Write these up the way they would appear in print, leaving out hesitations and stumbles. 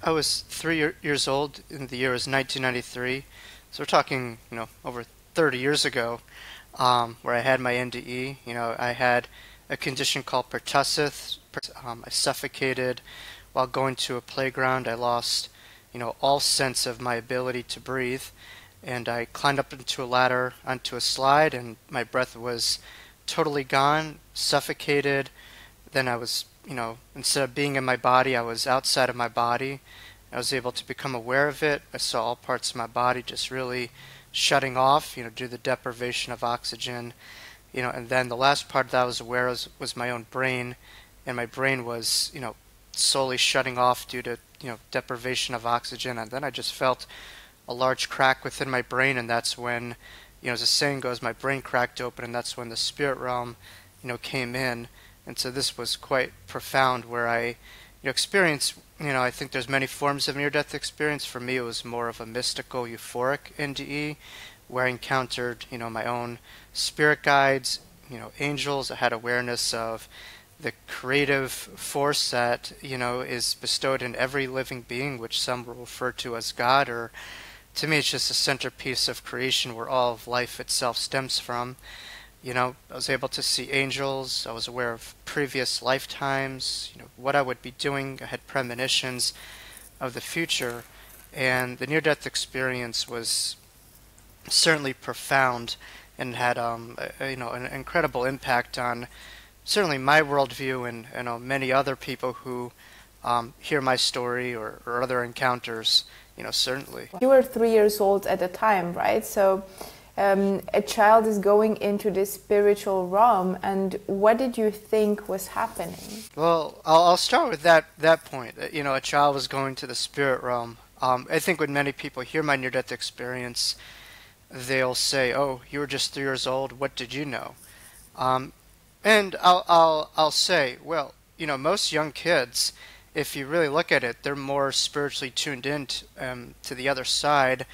I was years old, and the year was 1993. So we're talking, over 30 years ago, where I had my NDE. I had a condition called pertussis. I suffocated while going to a playground. I lost, all sense of my ability to breathe. And I climbed up into a ladder onto a slide, and my breath was totally gone, suffocated. Then I was, instead of being in my body, I was outside of my body. I was able to become aware of it. I saw all parts of my body just really shutting off, due to the deprivation of oxygen. And then the last part that I was aware of was my own brain, and my brain was, slowly shutting off due to, deprivation of oxygen. And then I just felt a large crack within my brain, and that's when, as the saying goes, my brain cracked open, and that's when the spirit realm, came in. And so this was quite profound, where I, experienced, I think there's many forms of near-death experience. For me, it was more of a mystical, euphoric NDE, where I encountered, my own spirit guides, angels. I had awareness of the creative force that, is bestowed in every living being, which some will refer to as God, or to me, it's just a centerpiece of creation where all of life itself stems from. I was able to see angels. I was aware of previous lifetimes, what I would be doing. I had premonitions of the future. And the near-death experience was certainly profound and had, an incredible impact on certainly my worldview and, many other people who hear my story or other encounters, certainly. You were 3 years old at the time, right? So a child is going into this spiritual realm, and what did you think was happening? Well, I'll start with that point. A child was going to the spirit realm. I think when many people hear my near-death experience, they'll say, "Oh, you were just 3 years old. What did you know?" And I'll say, well, most young kids, if you really look at it, they're more spiritually tuned in to the other side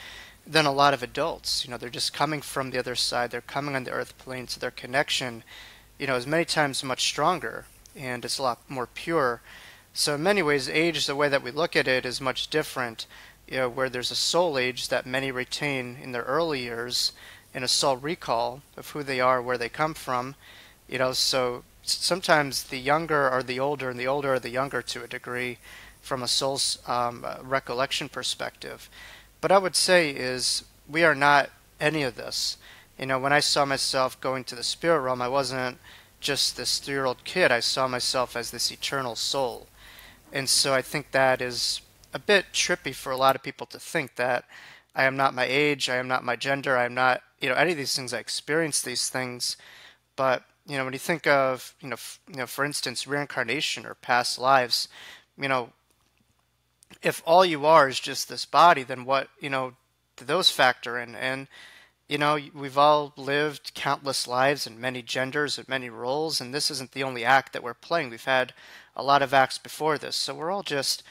than a lot of adults. They're just coming from the other side. They're coming on the earth plane, so their connection, is many times much stronger, and it's a lot more pure. So in many ways, age, the way that we look at it, is much different. Where there's a soul age that many retain in their early years, and a soul recall of who they are, where they come from. So sometimes the younger are the older, and the older are the younger to a degree, from a soul's recollection perspective. But I would say is we are not any of this. When I saw myself going to the spirit realm, I wasn't just this 3-year-old kid. I saw myself as this eternal soul. And so I think that is a bit trippy for a lot of people to think that I am not my age, I am not my gender, I am not, any of these things. I experience these things. But, when you think of, for instance, reincarnation or past lives, you know, if all you are is just this body, then what, do those factor in? And, we've all lived countless lives and many genders and many roles, and this isn't the only act that we're playing. We've had a lot of acts before this, so we're all just,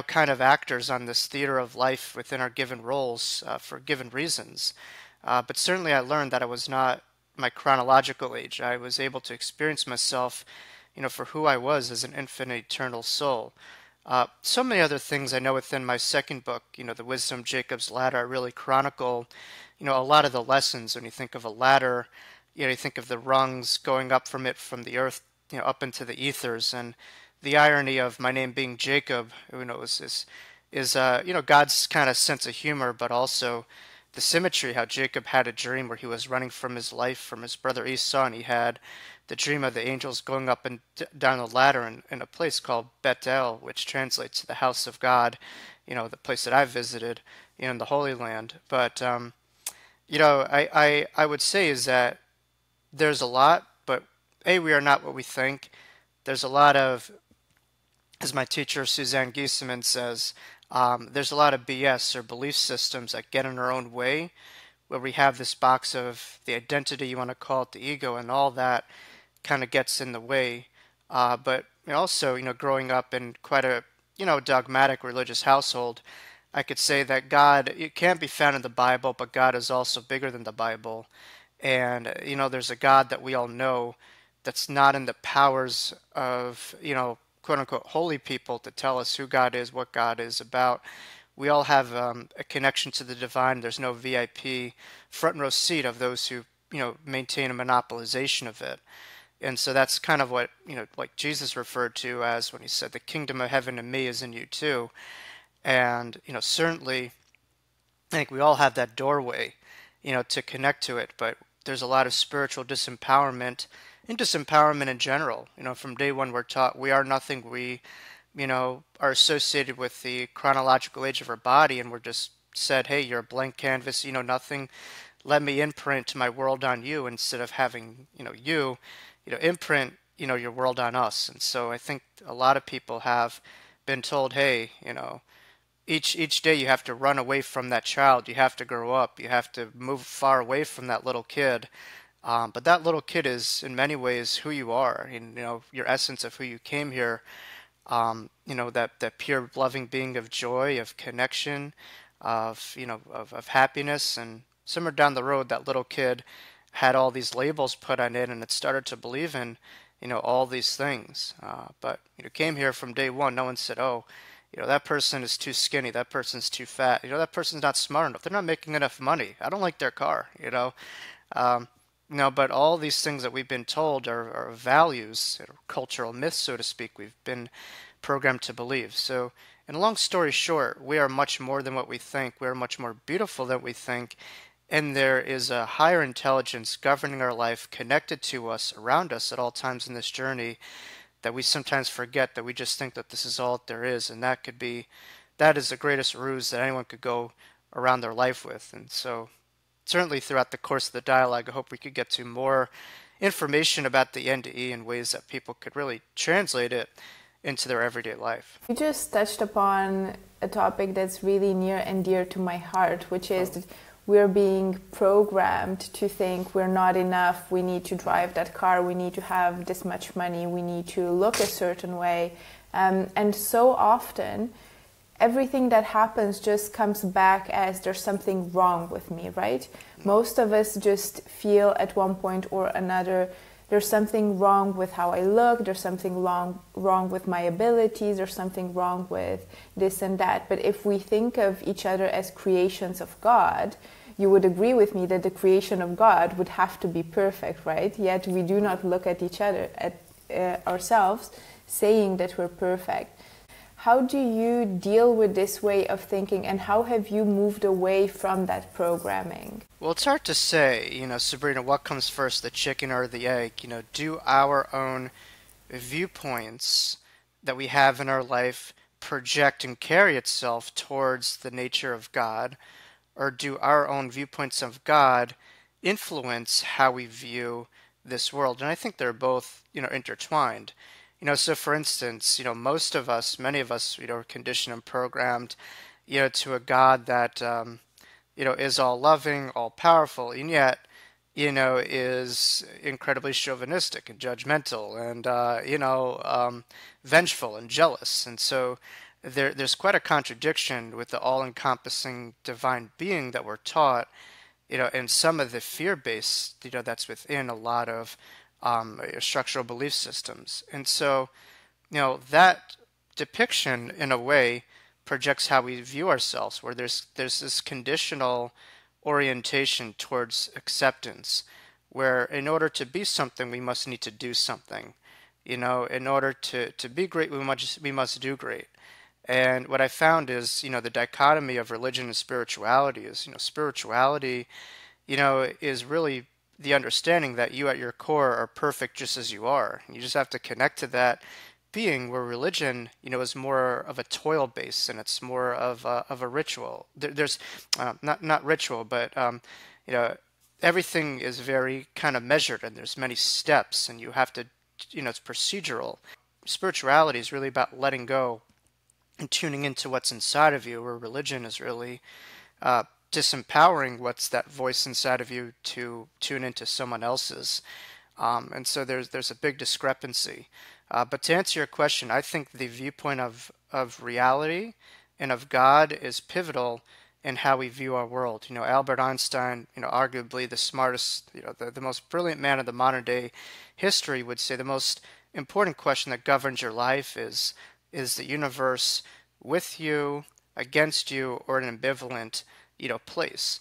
kind of actors on this theater of life within our given roles for given reasons. But certainly I learned that I was not my chronological age. I was able to experience myself, for who I was as an infinite eternal soul. So many other things I know within my second book, The Wisdom Jacob's Ladder. I really chronicle, a lot of the lessons. When you think of a ladder, you think of the rungs going up from it from the earth, up into the ethers. And the irony of my name being Jacob, is God's kind of sense of humor, but also the symmetry, how Jacob had a dream where he was running from his life from his brother Esau, and he had the dream of the angels going up and down the ladder in a place called Bethel, which translates to the house of God, the place that I've visited, in the Holy Land. But, I would say is that there's a lot, but A, we are not what we think. There's a lot of, as my teacher Suzanne Giesemann says, there's a lot of BS or belief systems that get in our own way, where we have this box of the identity, you want to call it the ego, and all that kind of gets in the way. But also, growing up in quite a, dogmatic religious household, I could say that God, it can't be found in the Bible, but God is also bigger than the Bible. And, there's a God that we all know that's not in the powers of, quote unquote holy people to tell us who God is, what God is about. We all have a connection to the divine. There's no VIP front row seat of those who, maintain a monopolization of it. And so that's kind of what, like Jesus referred to as when he said, the kingdom of heaven in me is in you too. And, certainly, I think we all have that doorway, to connect to it, but there's a lot of spiritual disempowerment and disempowerment in general. From day one, we're taught we are nothing. We, are associated with the chronological age of our body, and we're just said, hey, you're a blank canvas, nothing. Let me imprint my world on you instead of having, imprint, your world on us. And so I think a lot of people have been told, hey, each day you have to run away from that child. You have to grow up. You have to move far away from that little kid. But that little kid is, in many ways, who you are. And, your essence of who you came here. That pure, loving being of joy, of connection, of happiness. And somewhere down the road, that little kid had all these labels put on it, and it started to believe in, all these things. But came here from day one. No one said, oh, that person is too skinny. That person's too fat. That person's not smart enough. They're not making enough money. I don't like their car. Um, no, but all these things that we've been told are values, cultural myths, so to speak. We've been programmed to believe. So, in a long story short, we are much more than what we think. We are much more beautiful than we think. And there is a higher intelligence governing our life, connected to us, around us at all times in this journey, that we sometimes forget, that we just think that this is all that there is. And that is the greatest ruse that anyone could go around their life with. And so, certainly throughout the course of the dialogue, I hope we could get to more information about the NDE in ways that people could really translate it into their everyday life. You just touched upon a topic that's really near and dear to my heart, which is that we're being programmed to think we're not enough, we need to drive that car, we need to have this much money, we need to look a certain way. And so often, everything that happens just comes back as there's something wrong with me, right? Most of us just feel at one point or another there's something wrong with how I look, there's something wrong with my abilities, there's something wrong with this and that. But if we think of each other as creations of God, you would agree with me that the creation of God would have to be perfect, right? Yet we do not look at each other, at ourselves, saying that we're perfect. How do you deal with this way of thinking, and how have you moved away from that programming? Well, it's hard to say, Sabrina, what comes first, the chicken or the egg? Do our own viewpoints that we have in our life project and carry itself towards the nature of God, or do our own viewpoints of God influence how we view this world? And I think they're both, intertwined. So for instance, most of us, many of us, are conditioned and programmed, to a God that, is all loving, all powerful, and yet, is incredibly chauvinistic and judgmental and, vengeful and jealous. And so there's quite a contradiction with the all-encompassing divine being that we're taught, and some of the fear-based, that's within a lot of structural belief systems. And so, that depiction, in a way, projects how we view ourselves, where there's this conditional orientation towards acceptance, where in order to be something, we must need to do something. In order to be great, we must do great. And what I found is, the dichotomy of religion and spirituality is, spirituality, is really the understanding that you at your core are perfect just as you are. You just have to connect to that being, where religion, is more of a toil base, and it's more of a ritual. There's not ritual, but everything is very kind of measured, and there's many steps, and you have to, it's procedural. Spirituality is really about letting go and tuning into what's inside of you, where religion is really disempowering what's that voice inside of you to tune into someone else's. And so there's a big discrepancy. But to answer your question, I think the viewpoint of reality and of God is pivotal in how we view our world. Albert Einstein, arguably the smartest, the most brilliant man of the modern day history, would say the most important question that governs your life is the universe with you, against you, or an ambivalent, place?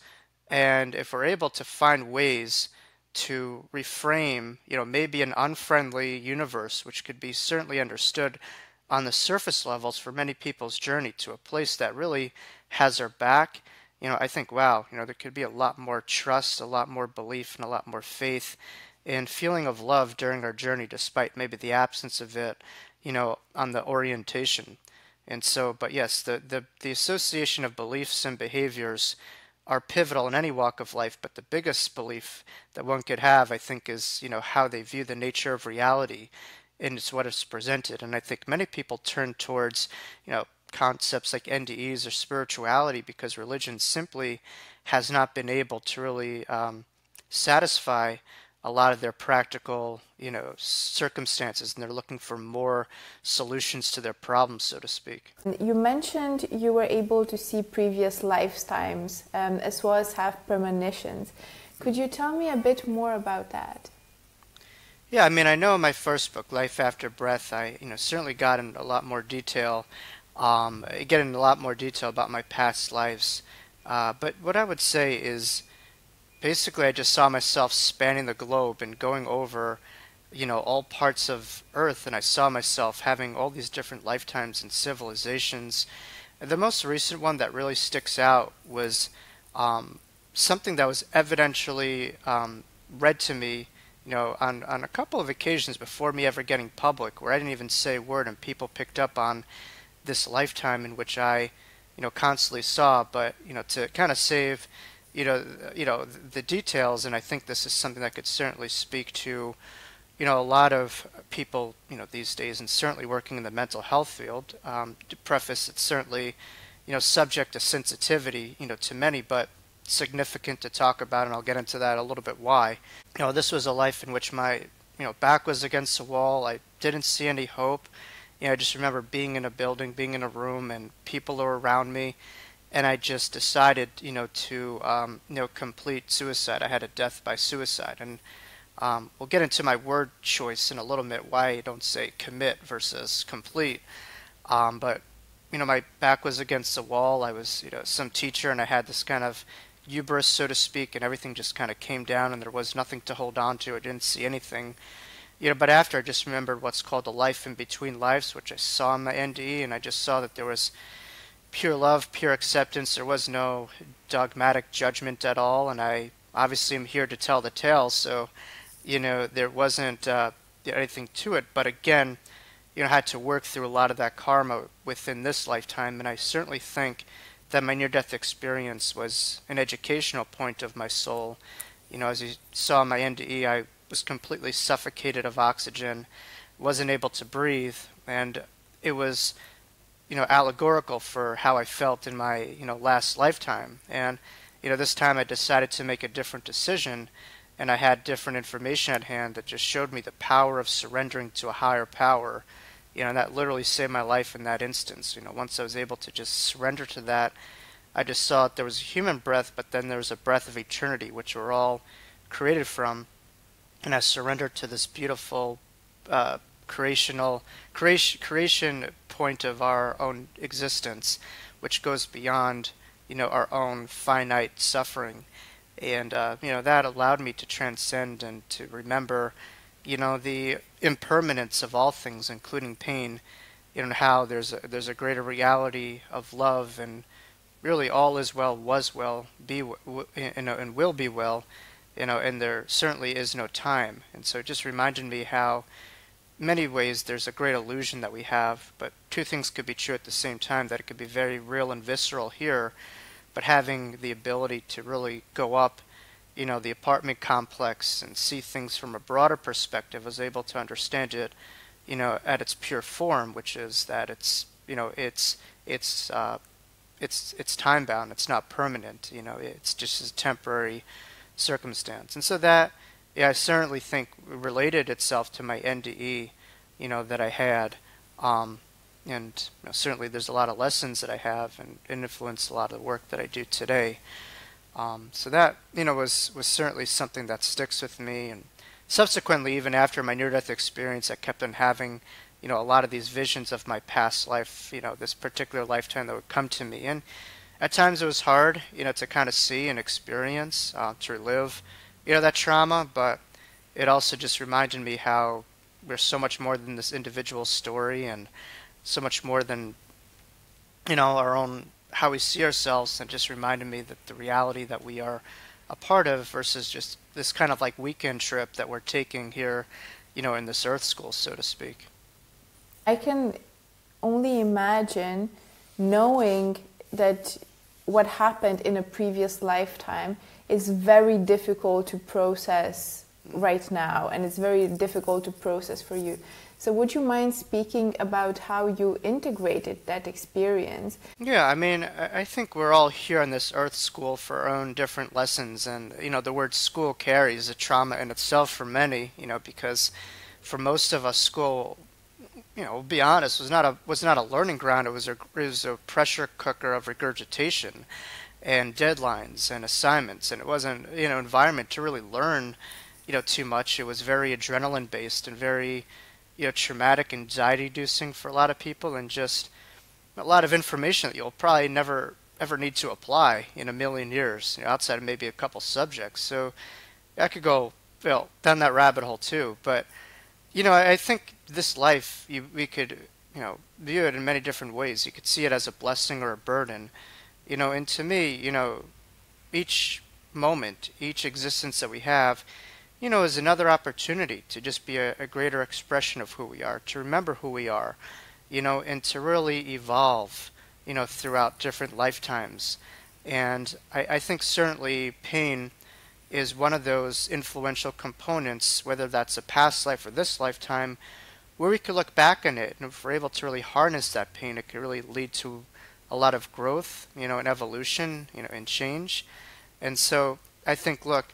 And if we're able to find ways to reframe, maybe an unfriendly universe, which could be certainly understood on the surface levels for many people's journey to a place that really has our back, I think, wow, there could be a lot more trust, a lot more belief, and a lot more faith and feeling of love during our journey, despite maybe the absence of it, on the orientation. And so, but yes, the association of beliefs and behaviors are pivotal in any walk of life. But the biggest belief that one could have, I think, is, how they view the nature of reality and it's what is presented. And I think many people turn towards, concepts like NDEs or spirituality because religion simply has not been able to really satisfy a lot of their practical, circumstances, and they're looking for more solutions to their problems, so to speak. You mentioned you were able to see previous lifetimes as well as have premonitions. Could you tell me a bit more about that? Yeah, I mean, I know in my first book, Life After Breath, I, certainly got in a lot more detail, get in a lot more detail about my past lives. But what I would say is, basically, I just saw myself spanning the globe and going over, all parts of Earth, and I saw myself having all these different lifetimes and civilizations. And the most recent one that really sticks out was something that was evidentially read to me, on a couple of occasions before me ever getting public, where I didn't even say a word, and people picked up on this lifetime in which I, constantly saw. But to kind of save the details, and I think this is something that could certainly speak to, a lot of people, these days, and certainly working in the mental health field. To preface, it's certainly, subject to sensitivity, to many, but significant to talk about, and I'll get into that a little bit why. This was a life in which my, back was against the wall. I didn't see any hope. I just remember being in a building, being in a room, and people were around me, and I just decided, to, complete suicide. I had a death by suicide, and we'll get into my word choice in a little bit, why I don't say commit versus complete. But, my back was against the wall. I was, some teacher, and I had this kind of hubris, so to speak, and everything just kind of came down, and there was nothing to hold on to. I didn't see anything. But after, I just remembered what's called the life in between lives, which I saw in my NDE, and I just saw that there was pure love, pure acceptance. There was no dogmatic judgment at all, and I obviously am here to tell the tale, so, there wasn't anything to it. But again, I had to work through a lot of that karma within this lifetime, and I certainly think that my near-death experience was an educational point of my soul. As you saw in my NDE, I was completely suffocated of oxygen, wasn't able to breathe, and it was, allegorical for how I felt in my, last lifetime. And, this time I decided to make a different decision, and I had different information at hand that just showed me the power of surrendering to a higher power. And that literally saved my life in that instance. Once I was able to just surrender to that, I just saw that there was a human breath, but then there was a breath of eternity, which we're all created from. And I surrendered to this beautiful creation point of our own existence, which goes beyond, our own finite suffering. And, that allowed me to transcend and to remember, the impermanence of all things, including pain, and how there's a greater reality of love, and really all is well, was well, and will be well, and there certainly is no time. And so it just reminded me how many ways there's a great illusion that we have, but two things could be true at the same time, that it could be very real and visceral here, but having the ability to really go up, the apartment complex and see things from a broader perspective, was able to understand it, at its pure form, which is that it's, it's time bound. It's not permanent. It's just a temporary circumstance. And so that, I certainly think related itself to my NDE, that I had. And certainly there's a lot of lessons that I have and influence a lot of the work that I do today. So that, was certainly something that sticks with me. And subsequently, even after my near-death experience, I kept on having, a lot of these visions of my past life, this particular lifetime that would come to me. And at times it was hard, to kind of see and experience, to relive, that trauma, but it also just reminded me how we're so much more than this individual story and so much more than, our own, how we see ourselves, and just reminded me that the reality that we are a part of versus just this kind of like weekend trip that we're taking here, in this earth school, so to speak. I can only imagine knowing that what happened in a previous lifetime is very difficult to process right now, and it's very difficult to process for you. So would you mind speaking about how you integrated that experience? Yeah, I mean, I think we're all here on this earth school for our own different lessons, and, the word school carries a trauma in itself for many, because for most of us, school, we'll be honest, was not a learning ground. It was a pressure cooker of regurgitation and deadlines and assignments, and it wasn't, environment to really learn, too much. It was very adrenaline based and very, traumatic, anxiety inducing for a lot of people, and just a lot of information that you'll probably never ever need to apply in a million years, outside of maybe a couple subjects. So I could go, down that rabbit hole too. But, I think this life, we could, view it in many different ways. You could see it as a blessing or a burden, and to me, each moment, each existence that we have, is another opportunity to just be a greater expression of who we are, to remember who we are, and to really evolve, throughout different lifetimes. And I think certainly pain is one of those influential components, whether that's a past life or this lifetime, where we could look back on it, and if we're able to really harness that pain, it could really lead to a lot of growth, and evolution, and change. And so I think, look,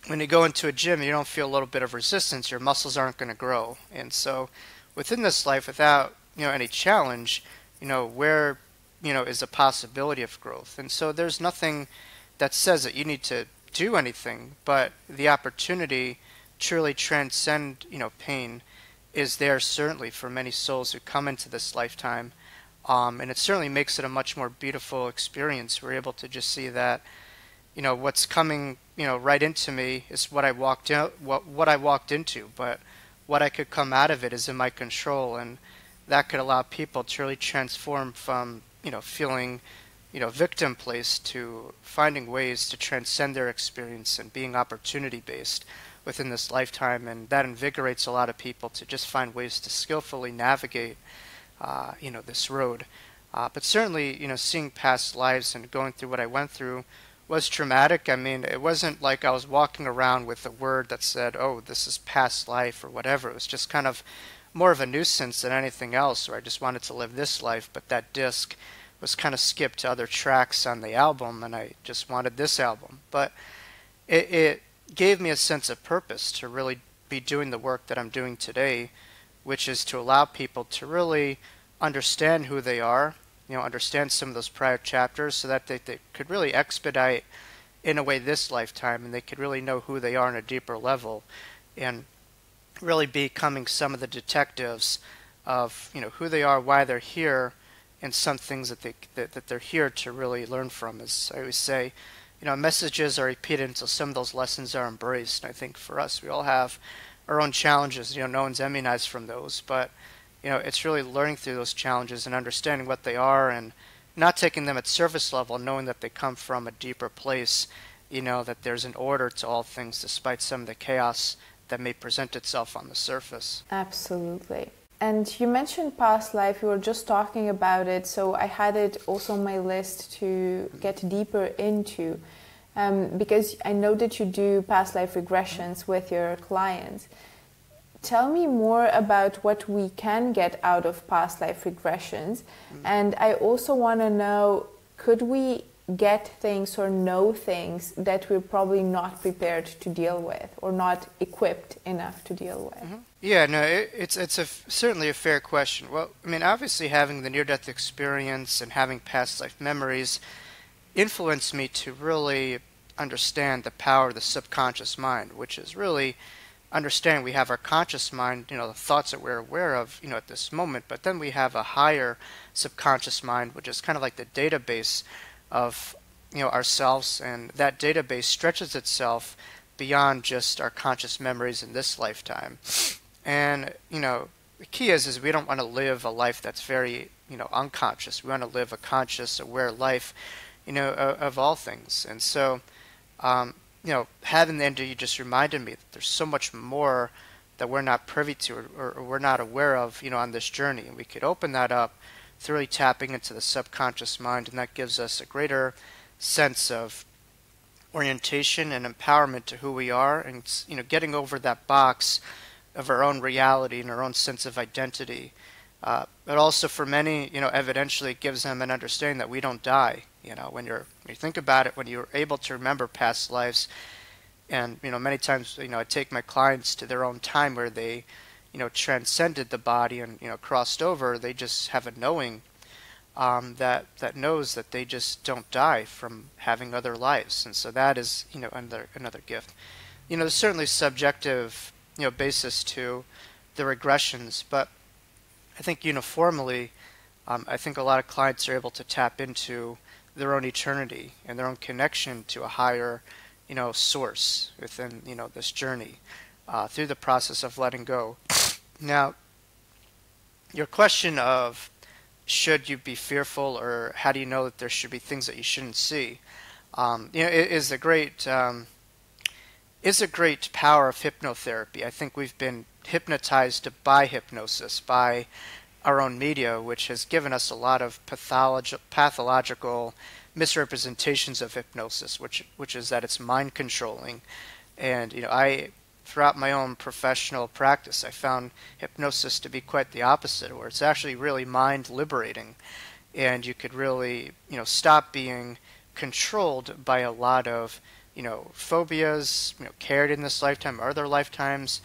when you go into a gym, you don't feel a little bit of resistance, your muscles aren't going to grow. And so within this life, without, any challenge, where, is a possibility of growth. And so there's nothing that says that you need to do anything, but the opportunity to truly transcend, pain is there certainly for many souls who come into this lifetime. And it certainly makes it a much more beautiful experience. We're able to just see that, what's coming, right into me is what I walked out, what I walked into, but what I could come out of it is in my control, and that could allow people to really transform from, feeling, victim placed to finding ways to transcend their experience and being opportunity based within this lifetime. And that invigorates a lot of people to just find ways to skillfully navigate, this road. But certainly, seeing past lives and going through what I went through was traumatic. I mean, it wasn't like I was walking around with a word that said, oh, this is past life or whatever. It was just kind of more of a nuisance than anything else, where I just wanted to live this life, but that disc was kind of skipped to other tracks on the album, and I just wanted this album. But it gave me a sense of purpose to really be doing the work that I'm doing today, which is to allow people to really understand who they are, understand some of those prior chapters, so that they could really expedite, in a way, this lifetime, and they could really know who they are on a deeper level, and really becoming some of the detectives of, who they are, why they're here, and some things that they're here to really learn from. As I always say, messages are repeated until some of those lessons are embraced. And I think for us, we all have our own challenges. No one's immunized from those, but it's really learning through those challenges and understanding what they are, and not taking them at surface level, knowing that they come from a deeper place, that there's an order to all things despite some of the chaos that may present itself on the surface. Absolutely. And you mentioned past life, you were just talking about it, so I had it also on my list to get deeper into, because I know that you do past life regressions with your clients. Tell me more about what we can get out of past life regressions. And I also want to know, could we get things or know things that we're probably not prepared to deal with or not equipped enough to deal with? Mm-hmm. Yeah, no, it's certainly a fair question. Well, I mean, obviously having the near-death experience and having past life memories influenced me to really understand the power of the subconscious mind, which is really understanding we have our conscious mind, the thoughts that we're aware of, at this moment, but then we have a higher subconscious mind, which is kind of like the database of, ourselves, and that database stretches itself beyond just our conscious memories in this lifetime. And, the key is we don't want to live a life that's very, unconscious. We want to live a conscious, aware life, of all things. And so, having the interview just reminded me that there's so much more that we're not privy to, or we're not aware of, on this journey. And we could open that up through really tapping into the subconscious mind, and that gives us a greater sense of orientation and empowerment to who we are, and, getting over that box of our own reality and our own sense of identity. But also for many, evidentially it gives them an understanding that we don't die. When you think about it, when you're able to remember past lives, and, many times, I take my clients to their own time where they, transcended the body and, crossed over, they just have a knowing that knows that they just don't die from having other lives. And so that is, another gift. There's certainly subjective, basis to the regressions, but I think uniformly, I think a lot of clients are able to tap into their own eternity and their own connection to a higher, source within, this journey through the process of letting go. Now, your question of should you be fearful, or how do you know that there should be things that you shouldn't see, it is a great power of hypnotherapy. I think we've been hypnotized by hypnosis, by our own media, which has given us a lot of pathological misrepresentations of hypnosis, which is that it's mind controlling. And throughout my own professional practice, I found hypnosis to be quite the opposite, where it's actually really mind liberating, and you could really stop being controlled by a lot of phobias, carried in this lifetime or other lifetimes,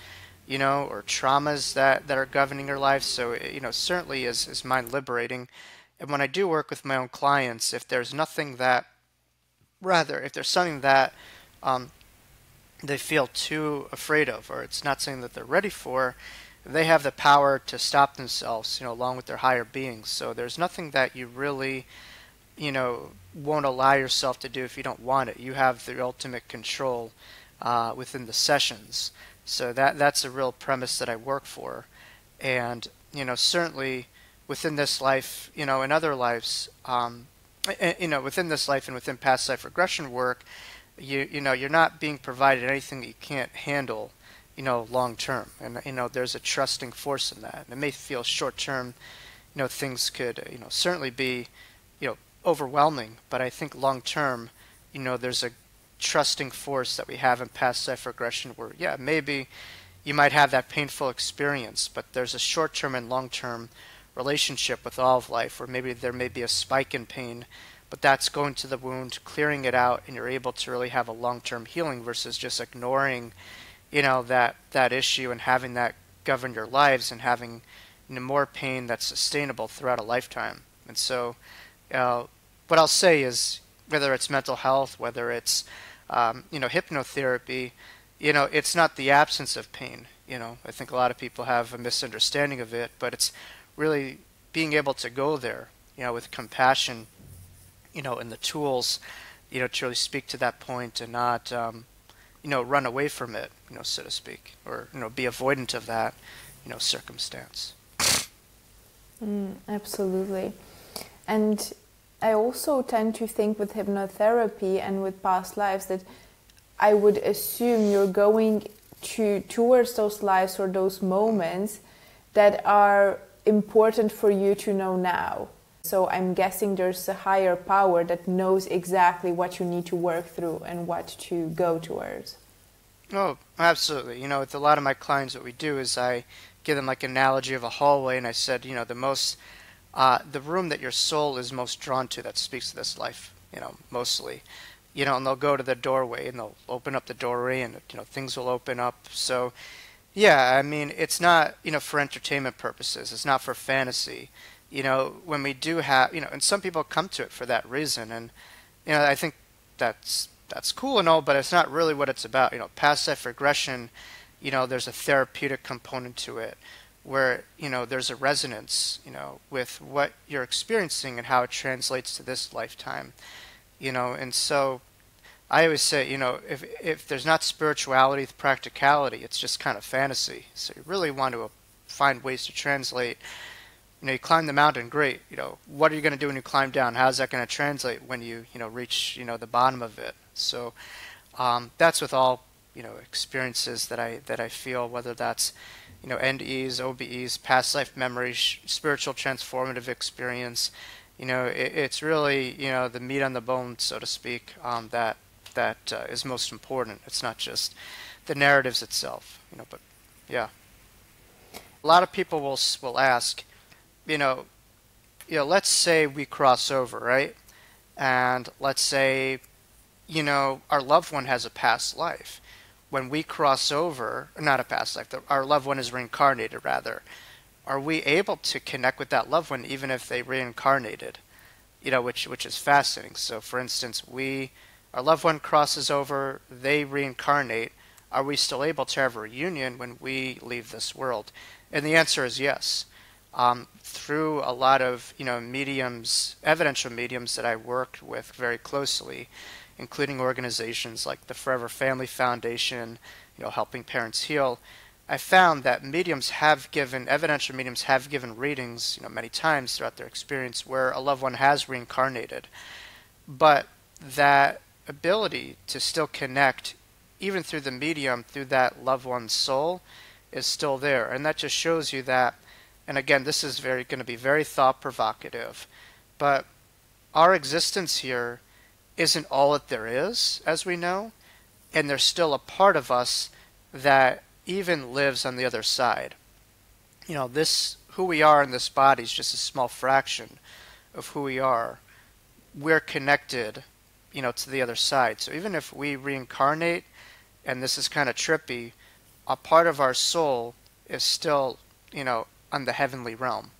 or traumas that are governing your life. So, certainly is mind liberating. And when I do work with my own clients, if there's something that they feel too afraid of, or it's not something that they're ready for, they have the power to stop themselves, along with their higher beings. So there's nothing that you really, won't allow yourself to do if you don't want it. You have the ultimate control within the sessions. So that's a real premise that I work for. And, certainly within this life, in other lives, within this life and within past life regression work, you're not being provided anything that you can't handle, long term. And, there's a trusting force in that. And it may feel short term, things could, certainly be, overwhelming, but I think long term, there's a trusting force that we have in past life regression where, maybe you might have that painful experience, but there's a short term and long term relationship with all of life where maybe there may be a spike in pain, but that's going to the wound, clearing it out, and you're able to really have a long term healing versus just ignoring, that issue and having that govern your lives and having more pain that's sustainable throughout a lifetime. And so, what I'll say is, whether it's mental health, whether it's hypnotherapy, it's not the absence of pain. I think a lot of people have a misunderstanding of it, but it's really being able to go there, with compassion, and the tools, to really speak to that point and not, run away from it, so to speak, or, be avoidant of that, circumstance. Absolutely. And I also tend to think with hypnotherapy and with past lives that I would assume you're going towards those lives or those moments that are important for you to know now. So I'm guessing there's a higher power that knows exactly what you need to work through and what to go towards. Oh, absolutely. With a lot of my clients, what we do is I give them like an analogy of a hallway, and I said, the room that your soul is most drawn to that speaks to this life, mostly, and they'll go to the doorway and they'll open up the doorway and, things will open up. So, yeah, I mean, it's not, for entertainment purposes. It's not for fantasy. When we do have, and some people come to it for that reason. And, I think that's that's cool and all, but it's not really what it's about. Past life regression, there's a therapeutic component to it where, there's a resonance, with what you're experiencing and how it translates to this lifetime, and so I always say, if there's not spirituality with practicality, it's just kind of fantasy. So you really want to find ways to translate. You climb the mountain, great. What are you going to do when you climb down? How's that going to translate when you, reach, the bottom of it? So that's with all, experiences that I feel, whether that's, NDEs, OBEs, past life memories, spiritual transformative experience. It's really, the meat on the bone, so to speak, that is most important. It's not just the narratives itself, but yeah. A lot of people will ask, let's say we cross over, right? And let's say, our loved one has a past life. When we cross over, not a past life, our loved one is reincarnated, rather. Are we able to connect with that loved one even if they reincarnated? Which is fascinating. So, for instance, our loved one crosses over, they reincarnate. Are we still able to have a reunion when we leave this world? And the answer is yes. Through a lot of mediums, evidential mediums that I worked with very closely, including organizations like the Forever Family Foundation, helping parents heal, I found that evidential mediums have given readings, many times throughout their experience where a loved one has reincarnated, but that ability to still connect, even through the medium, through that loved one's soul, is still there. And that just shows you that, and again, this is going to be very thought provocative, but our existence here isn't all that there is, as we know, and there's still a part of us that even lives on the other side. Who we are in this body is just a small fraction of who we are. We're connected, to the other side. So even if we reincarnate, and this is kind of trippy, a part of our soul is still, on the heavenly realm.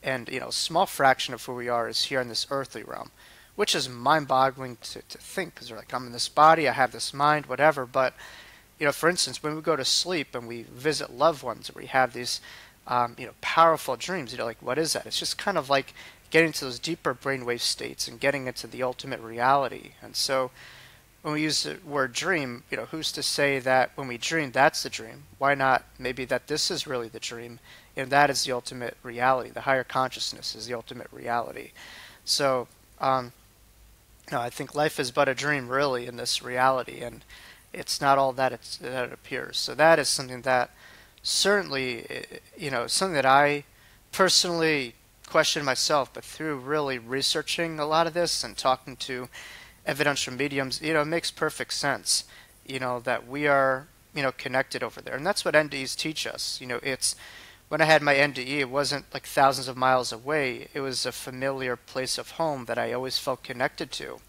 And, a small fraction of who we are is here in this earthly realm, which is mind-boggling to think, because they're like, I'm in this body, I have this mind, whatever. But, for instance, when we go to sleep and we visit loved ones, we have these, powerful dreams, like, what is that? It's just kind of like getting into those deeper brainwave states and getting into the ultimate reality. And so when we use the word dream, who's to say that when we dream, that's the dream? Why not maybe that this is really the dream, and that is the ultimate reality? The higher consciousness is the ultimate reality. So, I think life is but a dream, really, in this reality, and it's not all that it appears. So that is something that certainly, something that I personally question myself, but through really researching a lot of this and talking to evidential mediums, it makes perfect sense, that we are, connected over there. And that's what NDEs teach us. It's, when I had my NDE, it wasn't like thousands of miles away. It was a familiar place of home that I always felt connected to.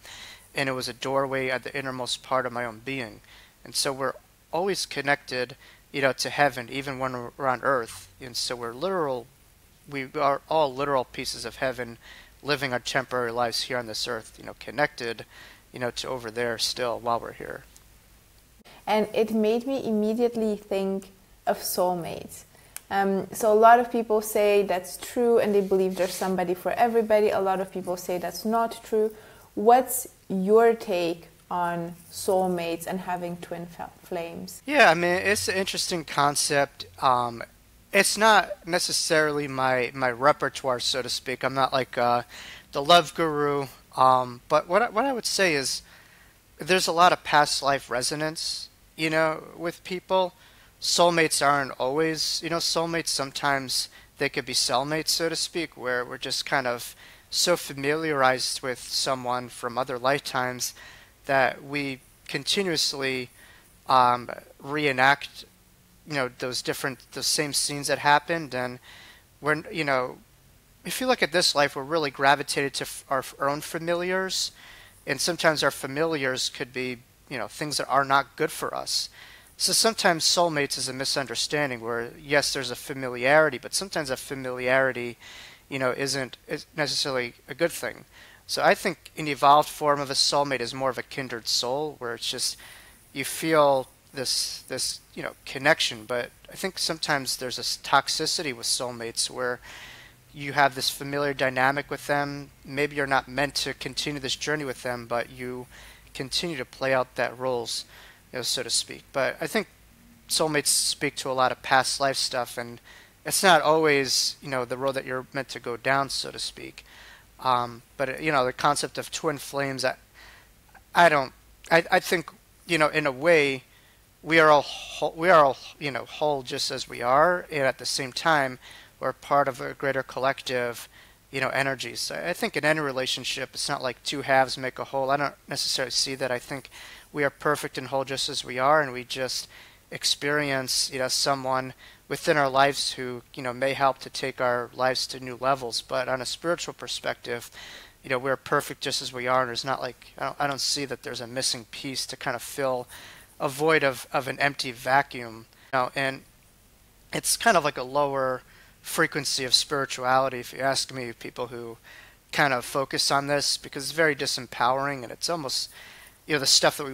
And it was a doorway at the innermost part of my own being. And so we're always connected, to heaven, even when we're on earth. And so we are all literal pieces of heaven, living our temporary lives here on this earth, connected, to over there still while we're here. And it made me immediately think of soulmates. So a lot of people say that's true and they believe there's somebody for everybody. A lot of people say that's not true. What's your take on soulmates and having twin flames? Yeah, I mean, it's an interesting concept. It's not necessarily my repertoire, so to speak. I'm not like the love guru. But what I would say is there's a lot of past life resonance, with people. Soulmates aren't always, soulmates. Sometimes they could be cellmates, so to speak, where we're just kind of so familiarized with someone from other lifetimes that we continuously reenact, those same scenes that happened. And we're, if you look at this life, we're really gravitated to our own familiars, and sometimes our familiars could be, things that are not good for us. So sometimes soulmates is a misunderstanding where, yes, there's a familiarity, but sometimes that familiarity, isn't necessarily a good thing. So I think an evolved form of a soulmate is more of a kindred soul, where it's just you feel this connection. But I think sometimes there's a toxicity with soulmates where you have this familiar dynamic with them. Maybe you're not meant to continue this journey with them, but you continue to play out that roles, so to speak. But I think soulmates speak to a lot of past life stuff, and it's not always the road that you're meant to go down, so to speak. But the concept of twin flames, I don't, I think in a way we are all whole just as we are, and at the same time we're part of a greater collective energy. So I think in any relationship, it's not like two halves make a whole. I don't necessarily see that. I think we are perfect and whole just as we are, and we just experience someone within our lives who may help to take our lives to new levels. But on a spiritual perspective, we're perfect just as we are, and there's not like I don't see that there's a missing piece to kind of fill a void of an empty vacuum. And it's kind of like a lower frequency of spirituality, if you ask me, people who kind of focus on this, because it's very disempowering, and it's almost the stuff that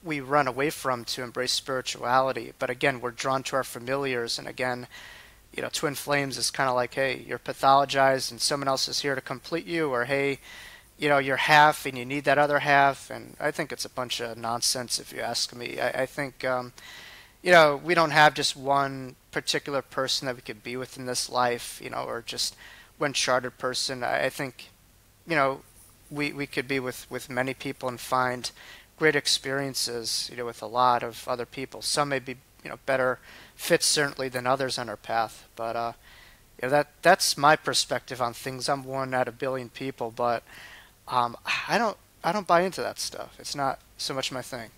we run away from to embrace spirituality. But again, we're drawn to our familiars, and again, twin flames is kind of like, hey, you're pathologized and someone else is here to complete you, or hey, you're half and you need that other half. And I think it's a bunch of nonsense, if you ask me. I think we don't have just one particular person that we could be with in this life, or just one chartered person. I think we could be with many people and find great experiences, with a lot of other people. Some may be, better fits certainly than others on our path. But that's my perspective on things. I'm one out of a billion people, but I don't buy into that stuff. It's not so much my thing,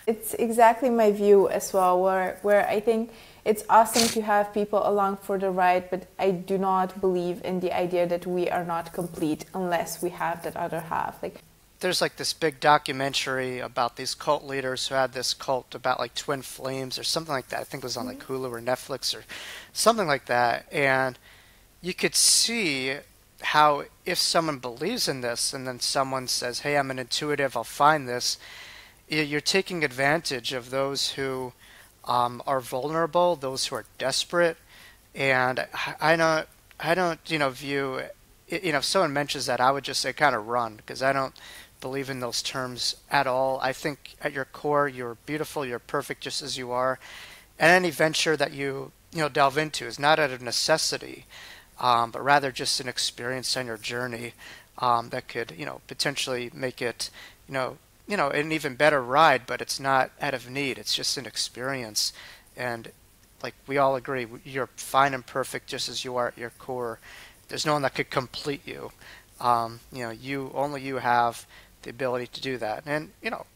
It's exactly my view as well, where I think it's awesome to have people along for the ride, but I do not believe in the idea that we are not complete unless we have that other half. There's like this big documentary about these cult leaders who had this cult about like twin flames or something like that. I think it was on like Hulu or Netflix or something like that. And you could see how if someone believes in this and then someone says, hey, I'm an intuitive, I'll find this, you're taking advantage of those who are vulnerable, those who are desperate. And I don't view if someone mentions that, I would just say kind of run, because I don't believe in those terms at all. I think at your core you're beautiful, you're perfect just as you are, and any venture that you delve into is not out of necessity, but rather just an experience on your journey that could potentially make it an even better ride. But it's not out of need, it's just an experience. And like we all agree, you're fine and perfect just as you are at your core. There's no one that could complete you. You have the ability to do that. And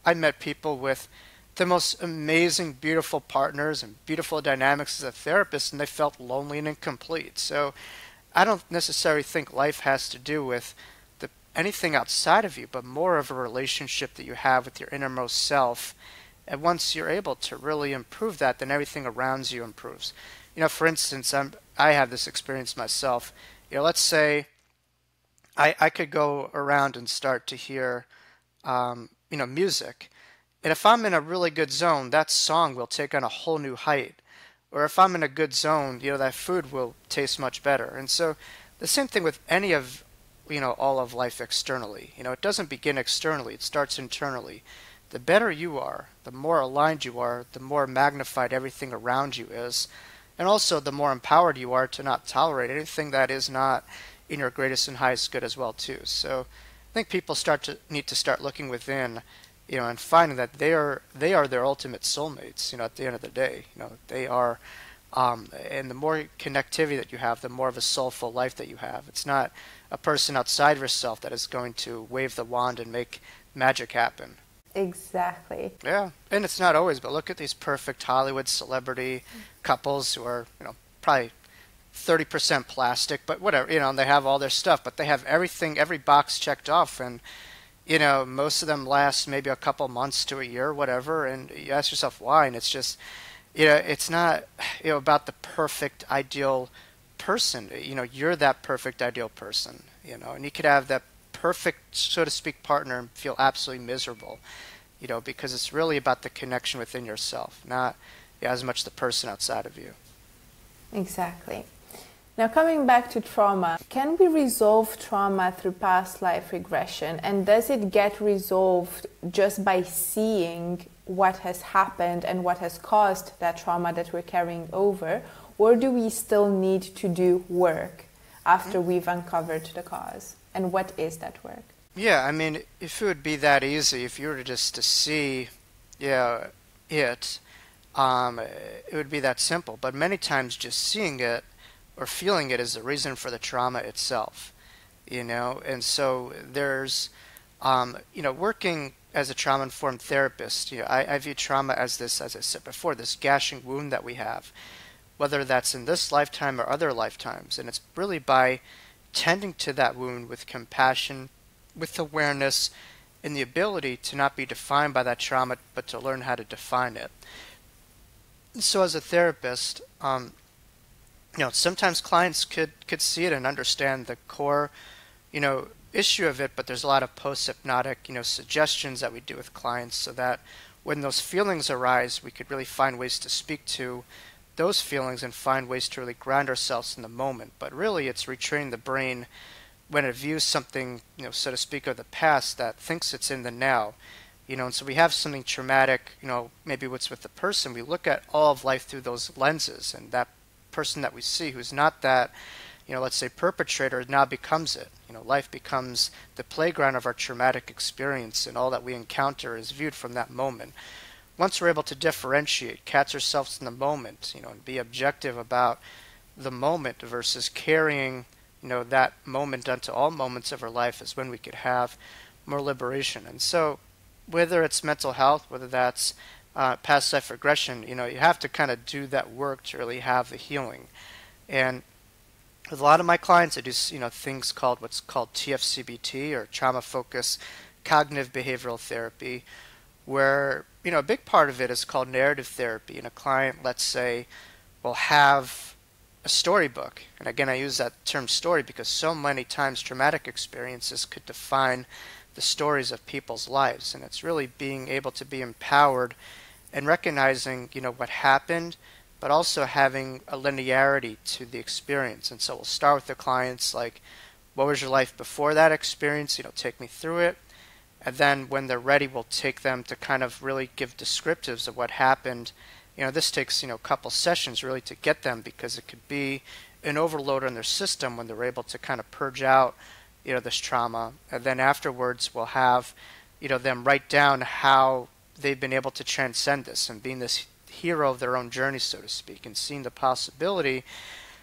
I met people with the most amazing, beautiful partners and beautiful dynamics as a therapist, and they felt lonely and incomplete. So I don't necessarily think life has to do with anything outside of you, but more of a relationship that you have with your innermost self. And once you're able to really improve that, then everything around you improves. For instance, I have this experience myself. Let's say I could go around and start to hear, music. And if I'm in a really good zone, that song will take on a whole new height. Or if I'm in a good zone, that food will taste much better. And so the same thing with any of, all of life externally. It doesn't begin externally, it starts internally. The better you are, the more aligned you are, the more magnified everything around you is. And also the more empowered you are to not tolerate anything that is not in your greatest and highest good as well too. So I think people need to start looking within, and finding that they are their ultimate soulmates, at the end of the day. They are, and the more connectivity that you have, the more of a soulful life that you have. It's not a person outside of yourself that is going to wave the wand and make magic happen. Exactly. Yeah, and it's not always, but look at these perfect Hollywood celebrity couples who are, probably 30% plastic, but whatever, and they have all their stuff, but they have everything, every box checked off, and, most of them last maybe a couple months to a year, whatever, and you ask yourself why, and it's just, it's not, about the perfect, ideal person, you're that perfect ideal person, and you could have that perfect, so to speak, partner and feel absolutely miserable, because it's really about the connection within yourself, not as much the person outside of you. Exactly. Now, coming back to trauma, can we resolve trauma through past life regression? And does it get resolved just by seeing what has happened and what has caused that trauma that we're carrying over? Or do we still need to do work after we've uncovered the cause? And what is that work? Yeah, I mean, if it would be that easy, if you were just to see, it, it would be that simple. But many times just seeing it or feeling it is the reason for the trauma itself, And so there's, working as a trauma-informed therapist, I view trauma as this, as I said before, this gashing wound that we have, whether that's in this lifetime or other lifetimes. And it's really by tending to that wound with compassion, with awareness, and the ability to not be defined by that trauma, but to learn how to define it. So as a therapist, sometimes clients could see it and understand the core, issue of it, but there's a lot of post-hypnotic, suggestions that we do with clients so that when those feelings arise, we could really find ways to speak to those feelings and find ways to really ground ourselves in the moment. But really, it's retraining the brain when it views something, so to speak, of the past that thinks it's in the now. And so we have something traumatic, maybe what's with the person. We look at all of life through those lenses, and that person that we see who's not that, let's say perpetrator now becomes it. Life becomes the playground of our traumatic experience, and all that we encounter is viewed from that moment. Once we're able to differentiate, catch ourselves in the moment, and be objective about the moment versus carrying, that moment onto all moments of our life, is when we could have more liberation. And so whether it's mental health, whether that's past life regression, you have to kind of do that work to really have the healing. And with a lot of my clients, I do, things called what's called TFCBT, or trauma focused cognitive behavioral therapy, where, a big part of it is called narrative therapy. And a client, let's say, will have a storybook. And again, I use that term story because so many times traumatic experiences could define the stories of people's lives. And it's really being able to be empowered and recognizing, what happened, but also having a linearity to the experience. And so we'll start with the clients like, what was your life before that experience? Take me through it. And then when they're ready, we'll take them to kind of really give descriptives of what happened. This takes, a couple sessions really to get them, because it could be an overload on their system when they're able to kind of purge out, this trauma. And then afterwards, we'll have, them write down how they've been able to transcend this and being this hero of their own journey, so to speak, and seeing the possibility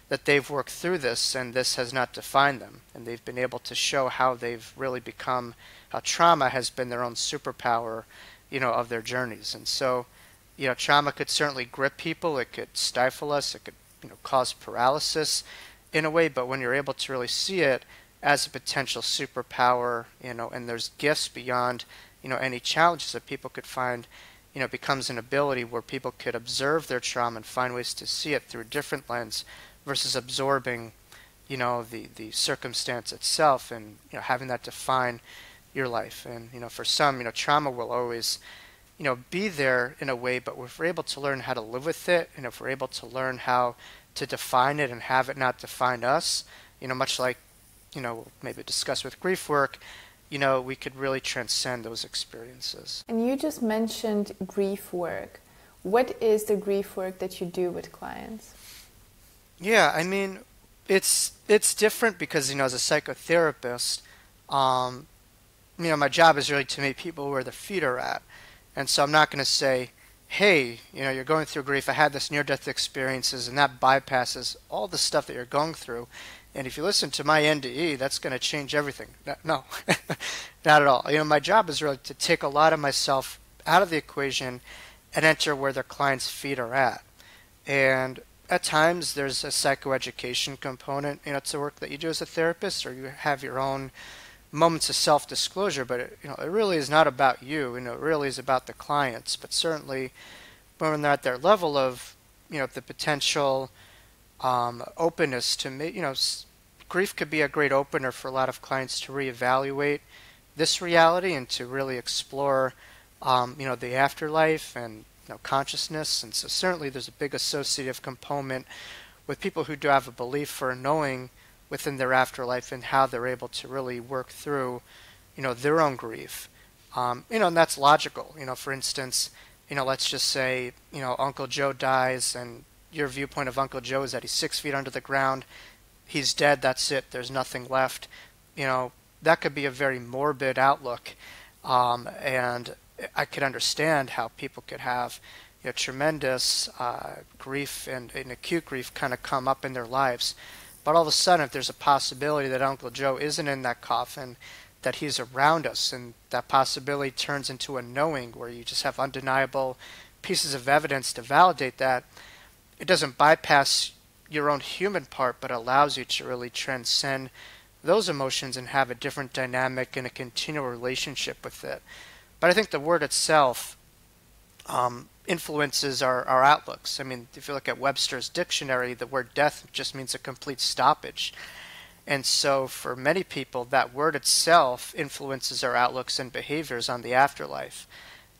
that they've worked through this and this has not defined them. And they've been able to show how they've really become, how trauma has been their own superpower, of their journeys. And so, trauma could certainly grip people. It could stifle us. It could, cause paralysis in a way. But when you're able to really see it as a potential superpower, and there's gifts beyond, any challenges that people could find, becomes an ability where people could observe their trauma and find ways to see it through a different lens versus absorbing, the circumstance itself and, having that define your life. And, for some, trauma will always, be there in a way, but if we're able to learn how to live with it, and if we're able to learn how to define it and have it not define us, much like, maybe discuss with grief work, we could really transcend those experiences. And you just mentioned grief work. What is the grief work that you do with clients? Yeah, I mean, it's different because, as a psychotherapist, my job is really to meet people where their feet are at. And so I'm not going to say, hey, you're going through grief. I had this near-death experiences, and that bypasses all the stuff that you're going through. And if you listen to my NDE, that's going to change everything. No, not at all. My job is really to take a lot of myself out of the equation and enter where their clients' feet are at. And at times there's a psychoeducation component, to work that you do as a therapist, or you have your own moments of self-disclosure. But it really is not about you. It really is about the clients. But certainly when they're at their level of, the potential openness to grief could be a great opener for a lot of clients to reevaluate this reality and to really explore, the afterlife and consciousness. And so certainly there's a big associative component with people who do have a belief or a knowing within their afterlife and how they're able to really work through, their own grief. And that's logical. For instance, let's just say, Uncle Joe dies and your viewpoint of Uncle Joe is that he's 6 feet under the ground. He's dead. That's it. There's nothing left. That could be a very morbid outlook. And I could understand how people could have tremendous grief and acute grief kind of come up in their lives. But all of a sudden, if there's a possibility that Uncle Joe isn't in that coffin, that he's around us, and that possibility turns into a knowing where you just have undeniable pieces of evidence to validate that, it doesn't bypass your own human part, but allows you to really transcend those emotions and have a different dynamic and a continual relationship with it. But I think the word itself influences our outlooks. I mean, if you look at Webster's dictionary, the word death just means a complete stoppage. And so for many people, that word itself influences our outlooks and behaviors on the afterlife.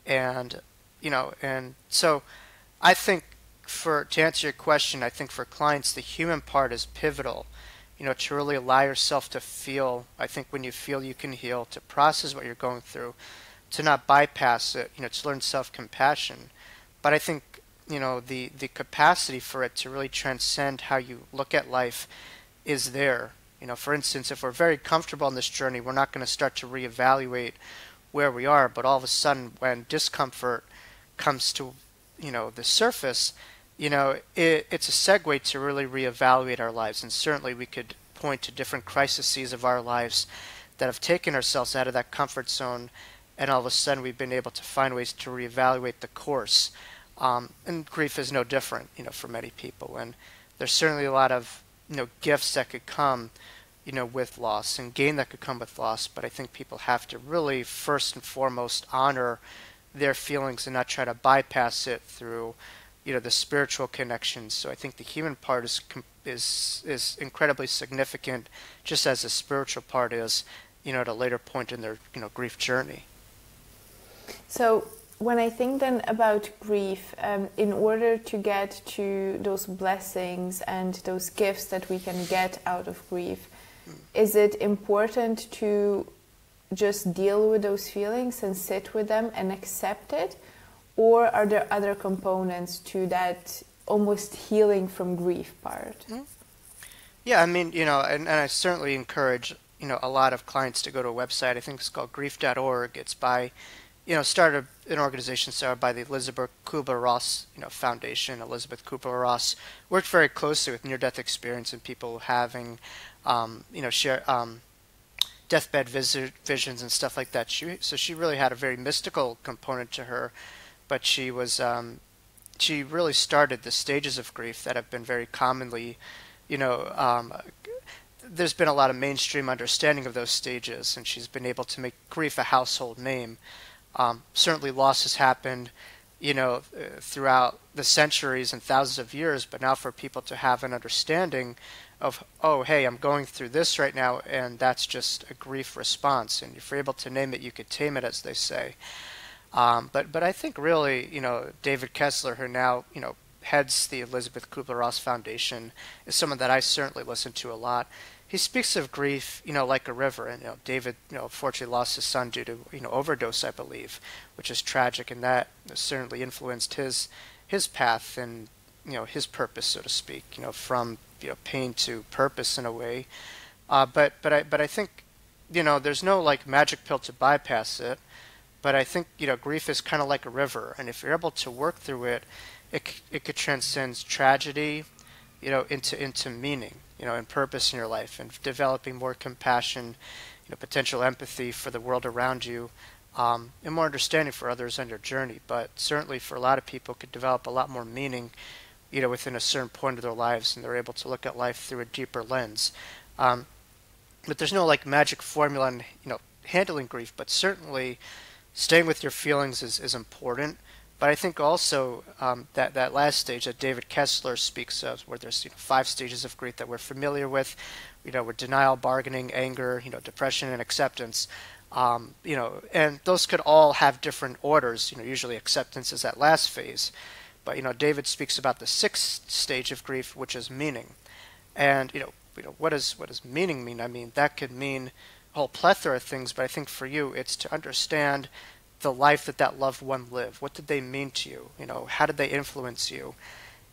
And, and so I think to answer your question, I think for clients, the human part is pivotal, to really allow yourself to feel. I think when you feel you can heal, to process what you're going through, to not bypass it, to learn self-compassion. But I think, the capacity for it to really transcend how you look at life is there. For instance, if we're very comfortable on this journey, we're not going to start to reevaluate where we are. But all of a sudden, when discomfort comes to, the surface, it's a segue to really reevaluate our lives. And certainly we could point to different crises of our lives that have taken ourselves out of that comfort zone, and all of a sudden we've been able to find ways to reevaluate the course. And grief is no different, for many people. And there's certainly a lot of, gifts that could come, with loss, and gain that could come with loss. But I think people have to really, first and foremost, honor their feelings and not try to bypass it through, the spiritual connections. So I think the human part is incredibly significant, just as the spiritual part is, at a later point in their, grief journey. So when I think then about grief, in order to get to those blessings and those gifts that we can get out of grief, is it important to just deal with those feelings and sit with them and accept it? Or are there other components to that almost healing from grief part? Yeah, I mean, and I certainly encourage, a lot of clients to go to a website. I think it's called grief.org. It's by started an organization started by the Elizabeth Kubler-Ross, Foundation. Elizabeth Kubler-Ross worked very closely with near-death experience and people having, share deathbed visions and stuff like that. So she really had a very mystical component to her, but she was she really started the stages of grief that have been very commonly, there's been a lot of mainstream understanding of those stages, and she's been able to make grief a household name. Certainly loss has happened, throughout the centuries and thousands of years, but now for people to have an understanding of, oh, hey, I'm going through this right now, and that's just a grief response. And if you're able to name it, you could tame it, as they say. But I think really, David Kessler, who now, heads the Elizabeth Kubler-Ross Foundation, is someone that I certainly listen to a lot. He speaks of grief, like a river, and David, fortunately lost his son due to overdose, I believe, which is tragic, and that certainly influenced his path and his purpose, so to speak, from pain to purpose in a way. But I think there's no like magic pill to bypass it. But I think grief is kind of like a river, and if you're able to work through it, it could transcend tragedy, into meaning, and purpose in your life, and developing more compassion, potential empathy for the world around you, and more understanding for others on your journey. But certainly for a lot of people, it could develop a lot more meaning, within a certain point of their lives, and they're able to look at life through a deeper lens. But there's no like magic formula in handling grief, but certainly staying with your feelings is important. But I think also that last stage that David Kessler speaks of, where there's 5 stages of grief that we're familiar with, with denial, bargaining, anger, depression, and acceptance. And those could all have different orders. Usually acceptance is that last phase. But David speaks about the 6th stage of grief, which is meaning. And what does meaning mean? I mean, that could mean a whole plethora of things, but I think for you it's to understand the life that loved one lived. What did they mean to you? How did they influence you?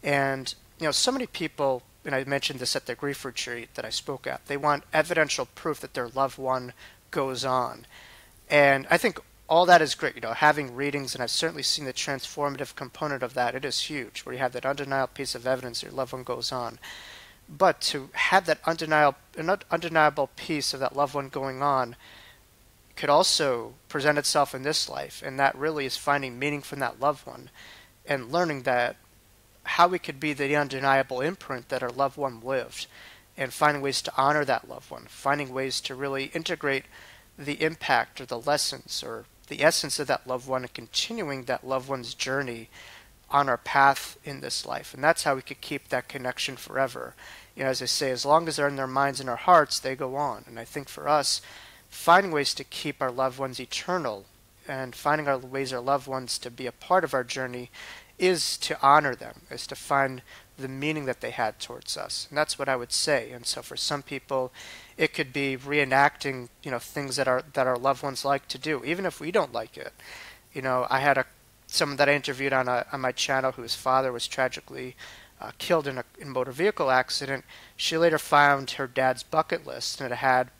And so many people, and I mentioned this at the grief retreat that I spoke at, they want evidential proof that their loved one goes on. And I think all that is great, having readings, and I've certainly seen the transformative component of that. It is huge, where you have that undeniable piece of evidence that your loved one goes on. But to have that undeniable piece of that loved one going on could also present itself in this life, and that really is finding meaning from that loved one and learning that how we could be the undeniable imprint that our loved one lived, and finding ways to honor that loved one, finding ways to really integrate the impact or the lessons or the essence of that loved one and continuing that loved one's journey on our path in this life. And that's how we could keep that connection forever. As I say, as long as they're in their minds and our hearts, they go on. And I think for us, finding ways to keep our loved ones eternal and finding our ways our loved ones to be a part of our journey is to honor them, is to find the meaning that they had towards us. And that's what I would say. And so for some people, it could be reenacting, things that our loved ones like to do, even if we don't like it. I had someone that I interviewed on my channel whose father was tragically killed in a motor vehicle accident. She later found her dad's bucket list, and it had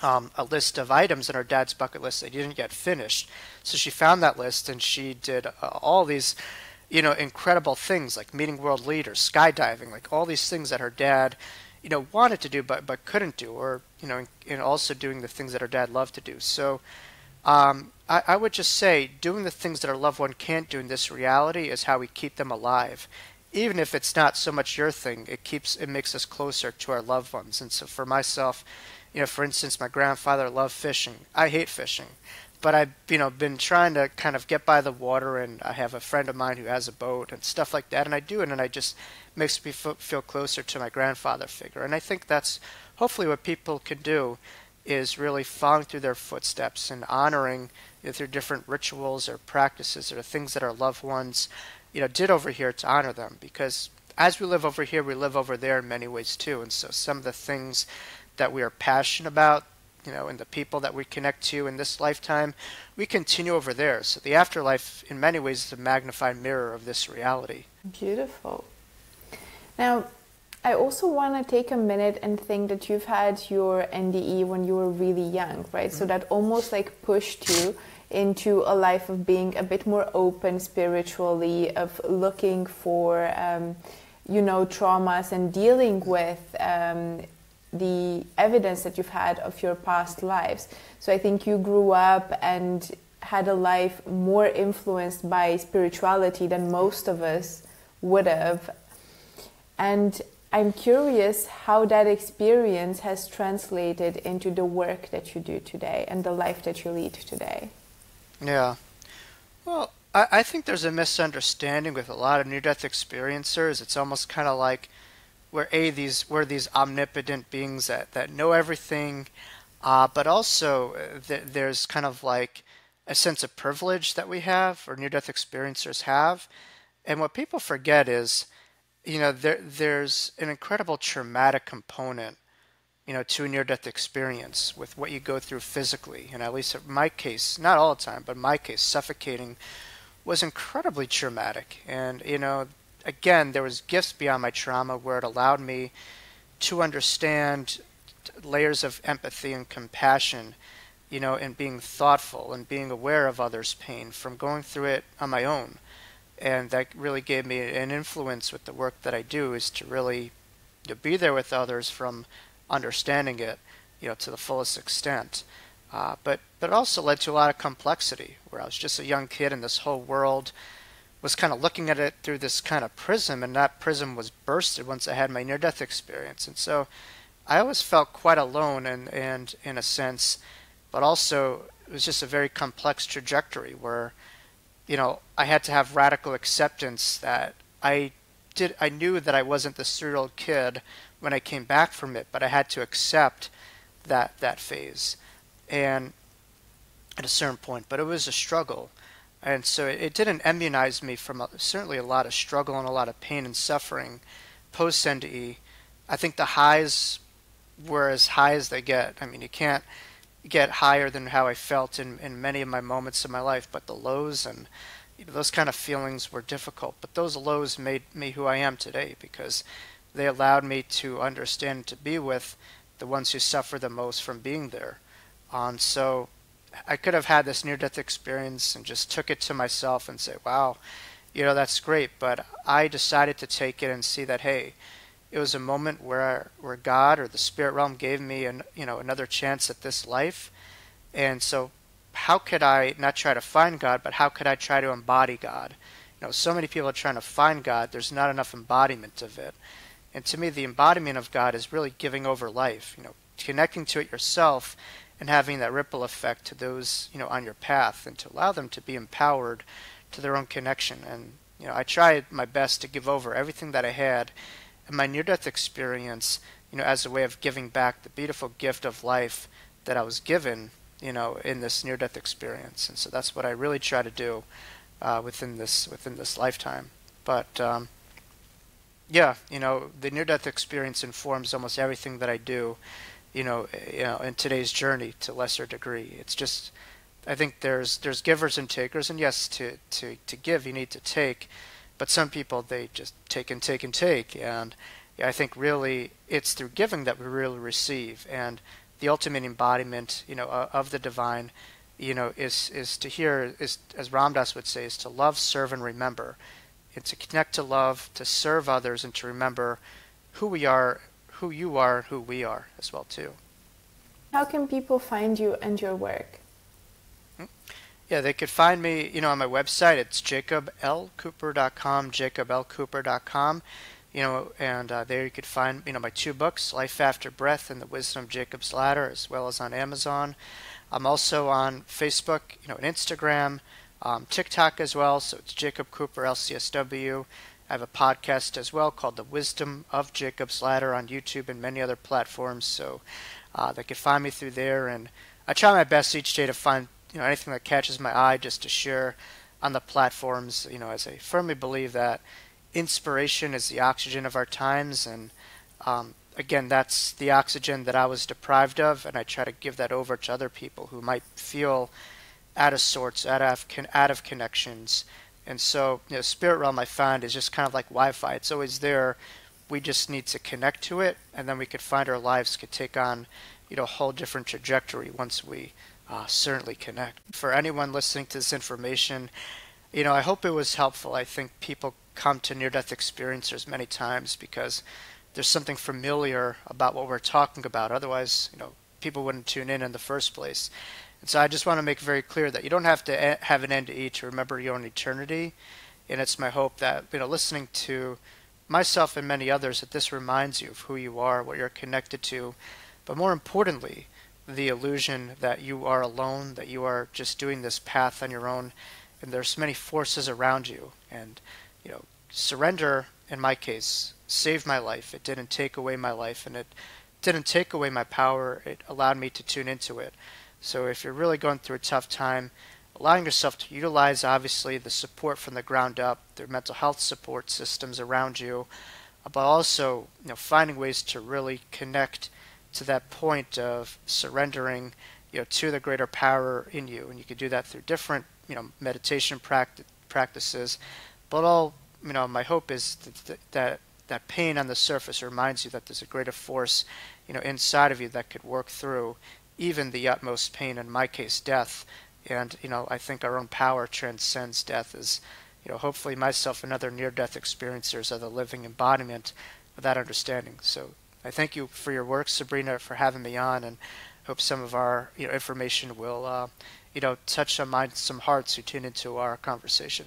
a list of items in her dad's bucket list that didn't get finished. So she found that list, and she did all these, incredible things like meeting world leaders, skydiving, like all these things that her dad, wanted to do but couldn't do, or and also doing the things that her dad loved to do. So I would just say doing the things that our loved one can't do in this reality is how we keep them alive. Even if it's not so much your thing, it makes us closer to our loved ones. And so for myself, for instance, my grandfather loved fishing. I hate fishing, but I've been trying to kind of get by the water, and I have a friend of mine who has a boat and stuff like that, and I do it, and I just makes me feel closer to my grandfather figure. And I think that's hopefully what people can do, is really following through their footsteps and honoring through different rituals or practices or things that our loved ones did over here, to honor them, because as we live over here, we live over there in many ways too. And so some of the things that we are passionate about, and the people that we connect to in this lifetime, we continue over there. So the afterlife in many ways is a magnified mirror of this reality. Beautiful. Now, I also want to take a minute and think that you've had your NDE when you were really young, right? Mm-hmm. So that almost like pushed you into a life of being a bit more open spiritually, of looking for, traumas and dealing with the evidence that you've had of your past lives. So I think you grew up and had a life more influenced by spirituality than most of us would have. And I'm curious how that experience has translated into the work that you do today and the life that you lead today. Yeah. Well, I think there's a misunderstanding with a lot of near-death experiencers. It's almost kind of like we're these omnipotent beings that know everything, but also there's kind of like a sense of privilege that we have, or near-death experiencers have. And what people forget is, there's an incredible traumatic component, to a near-death experience with what you go through physically. And at least in my case, not all the time, but in my case, suffocating was incredibly traumatic. And, again, there was gifts beyond my trauma where it allowed me to understand layers of empathy and compassion, and being thoughtful and being aware of others' pain from going through it on my own. And that really gave me an influence with the work that I do, is to really be there with others from understanding it, to the fullest extent. But it also led to a lot of complexity, where I was just a young kid and this whole world was kind of looking at it through this kind of prism, and that prism was bursted once I had my near-death experience. And so I always felt quite alone and in a sense, but also it was just a very complex trajectory where, I had to have radical acceptance that I knew that I wasn't the 3-year-old kid when I came back from it, but I had to accept that phase. And at a certain point, but it was a struggle. And so it didn't immunize me from certainly a lot of struggle and a lot of pain and suffering post NDE. I think the highs were as high as they get. I mean, you can't get higher than how I felt in many of my moments in my life, but the lows and those kind of feelings were difficult. But those lows made me who I am today because they allowed me to understand and to be with the ones who suffer the most from being there. So I could have had this near-death experience and just took it to myself and say, wow, that's great. But I decided to take it and see that, hey, it was a moment where God or the spirit realm gave me another chance at this life. And so how could I not try to find God, but how could I try to embody God? So many people are trying to find God. There's not enough embodiment of it. And to me, the embodiment of God is really giving over life, connecting to it yourself and having that ripple effect to those, on your path and to allow them to be empowered to their own connection. And, I tried my best to give over everything that I had in my near-death experience, as a way of giving back the beautiful gift of life that I was given, in this near-death experience. And so that's what I really try to do within this lifetime. But yeah, the near-death experience informs almost everything that I do, in today's journey to lesser degree. It's just, I think there's givers and takers, and yes, to give you need to take, but some people they just take and take and take, and yeah, I think really it's through giving that we really receive, and the ultimate embodiment, of the divine, is to hear, is as Ram Dass would say, is to love, serve, and remember. And to connect to love, to serve others, and to remember who we are, who you are, who we are as well too. How can people find you and your work? Yeah, they could find me, on my website. It's jacoblcooper.com, jacoblcooper.com. And there you could find, my 2 books, Life After Breath and The Wisdom of Jacob's Ladder, as well as on Amazon. I'm also on Facebook, and Instagram, TikTok as well, so it's Jacob Cooper LCSW. I have a podcast as well called The Wisdom of Jacob's Ladder on YouTube and many other platforms, so they can find me through there. And I try my best each day to find anything that catches my eye just to share on the platforms, as I firmly believe that inspiration is the oxygen of our times, and again, that's the oxygen that I was deprived of, and I try to give that over to other people who might feel out of sorts, out of connections. And so, spirit realm I find is just kind of like Wi-Fi. It's always there. We just need to connect to it, and then we could find our lives could take on, a whole different trajectory once we certainly connect. For anyone listening to this information, I hope it was helpful. I think people come to near-death experiencers many times because there's something familiar about what we're talking about. Otherwise, people wouldn't tune in the first place. And so I just want to make very clear that you don't have to have an NDE to remember your own eternity. And it's my hope that, listening to myself and many others, that this reminds you of who you are, what you're connected to, but more importantly, the illusion that you are alone, that you are just doing this path on your own, and there's many forces around you. And, surrender, in my case, saved my life. It didn't take away my life, and it didn't take away my power. It allowed me to tune into it. So if you're really going through a tough time, allowing yourself to utilize, obviously, the support from the ground up, their mental health support systems around you, but also, finding ways to really connect to that point of surrendering, to the greater power in you. And you can do that through different, meditation practices. But all, my hope is that pain on the surface reminds you that there's a greater force, inside of you that could work through even the utmost pain, in my case, death. And, I think our own power transcends death, as, hopefully myself and other near-death experiencers are the living embodiment of that understanding. So I thank you for your work, Sabrina, for having me on, and hope some of our, information will, touch some minds, some hearts who tune into our conversation.